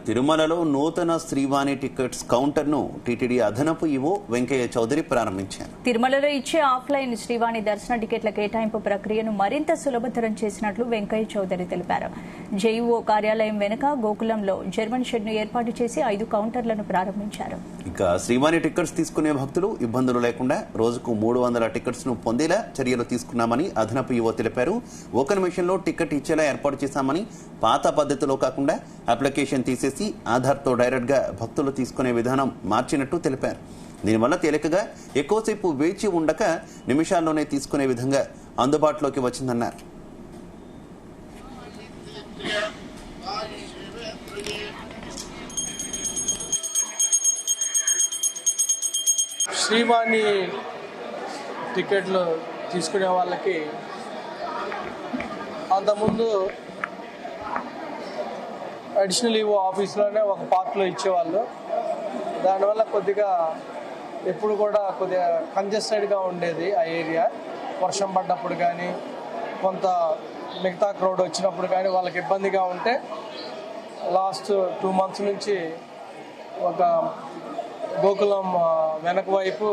తిరుమలలో నూతన Srivani tickets counter ను టీటీడీ అదనపు ఈవో వెంకయ్య చౌదరి ప్రారంభించారు. తిరుమలలో ఇచ్చే ఆఫ్లైన్ శ్రీవాణి దర్శన టికెట్ల కేటాయింపు ప్రక్రియను మరింత సులభతరం చేసినట్లు వెంకయ్య చౌదరి తెలిపారు. జేఈఓ కార్యాలయం వెనుక గోకులంలో జర్మన్ షెడ్ ను ఏర్పాటు చేసి 5 కౌంటర్లను ప్రారంభించారు. ఇక శ్రీవాణి టికెట్స్ తీసుకునే భక్తులు ఇబ్బందులు లేకుండా రోజుకు 300 టికెట్స్ ను పొందేలా చర్యలు తీసుకున్నామని అదనపు ఈవో తెలిపారు. ఓపెన్ మిషన్ లో టికెట్ ఇచ్చేలా ఏర్పాటు చేశామని, పాత పద్ధతిలో కాకుండా అప్లికేషన్ తీసేసి ఆధార్తో డైరెక్ట్ గా భక్తులు తీసుకునే విధానం మార్చినట్టు తెలిపారు. దీనివల్ల తేలికగా ఎక్కువసేపు వేచి ఉండక నిమిషాల్లోనే తీసుకునే విధంగా అందుబాటులోకి వచ్చిందన్నారు. శ్రీవాణి టికెట్లు తీసుకునే వాళ్ళకి అంతకుముందు అడిషనల్ ఈవో ఆఫీస్లోనే ఒక పార్ట్లో ఇచ్చేవాళ్ళు. దానివల్ల కొద్దిగా ఎప్పుడు కూడా కొద్దిగా కంజెస్టెడ్గా ఉండేది ఆ ఏరియా. వర్షం పడ్డప్పుడు కానీ, కొంత మిగతా క్రౌడ్ వచ్చినప్పుడు కానీ వాళ్ళకి ఇబ్బందిగా ఉంటే లాస్ట్ 2 months నుంచి ఒక గోకులం వెనక వైపు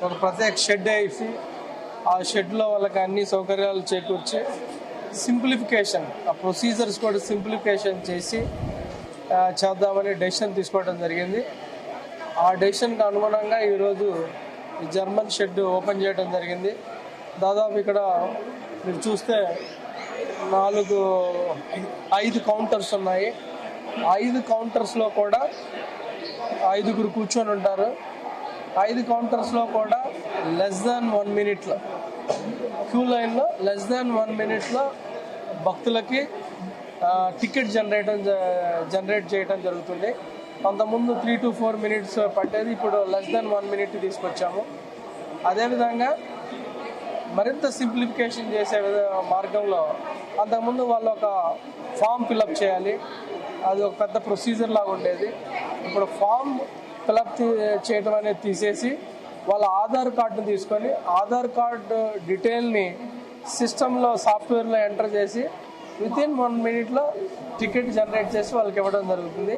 ఒక ప్రత్యేక షెడ్ వేసి ఆ షెడ్లో వాళ్ళకి అన్ని సౌకర్యాలు చేకూర్చి సింప్లిఫికేషన్, ఆ ప్రొసీజర్స్ కూడా సింప్లిఫికేషన్ చేసి చేద్దామని డెసిషన్ తీసుకోవడం జరిగింది. ఆ డెసిషన్కి అనుగుణంగా ఈరోజు ఈ జర్మన్ షెడ్ ఓపెన్ చేయడం జరిగింది. దాదాపు ఇక్కడ మీరు చూస్తే 5 కౌంటర్స్ ఉన్నాయి. 5 కౌంటర్స్లో కూడా 5గురు కూర్చొని ఉంటారు. 5 కౌంటర్స్లో కూడా లెస్ దాన్ 1 minute క్యూ లైన్లో లెస్ దాన్ 1 minute భక్తులకి టికెట్ జనరేట్ చేయడం జరుగుతుంది. అంతకుముందు 3 to 4 minutes పట్టేది, ఇప్పుడు లెస్ దాన్ 1 minute తీసుకొచ్చాము. అదేవిధంగా మరింత సింప్లిఫికేషన్ చేసే మార్గంలో అంతకుముందు వాళ్ళు ఒక ఫామ్ ఫిలప్ చేయాలి, అది ఒక పెద్ద ప్రొసీజర్ లాగా ఉండేది. ఇప్పుడు ఫామ్ ఫిలప్ చేయడం అనేది తీసేసి వాళ్ళ ఆధార్ కార్డును తీసుకొని ఆధార్ కార్డు డీటెయిల్ని సిస్టంలో సాఫ్ట్వేర్లో ఎంటర్ చేసి వితిన్ 1 minute టికెట్ జనరేట్ చేసి వాళ్ళకి ఇవ్వడం జరుగుతుంది.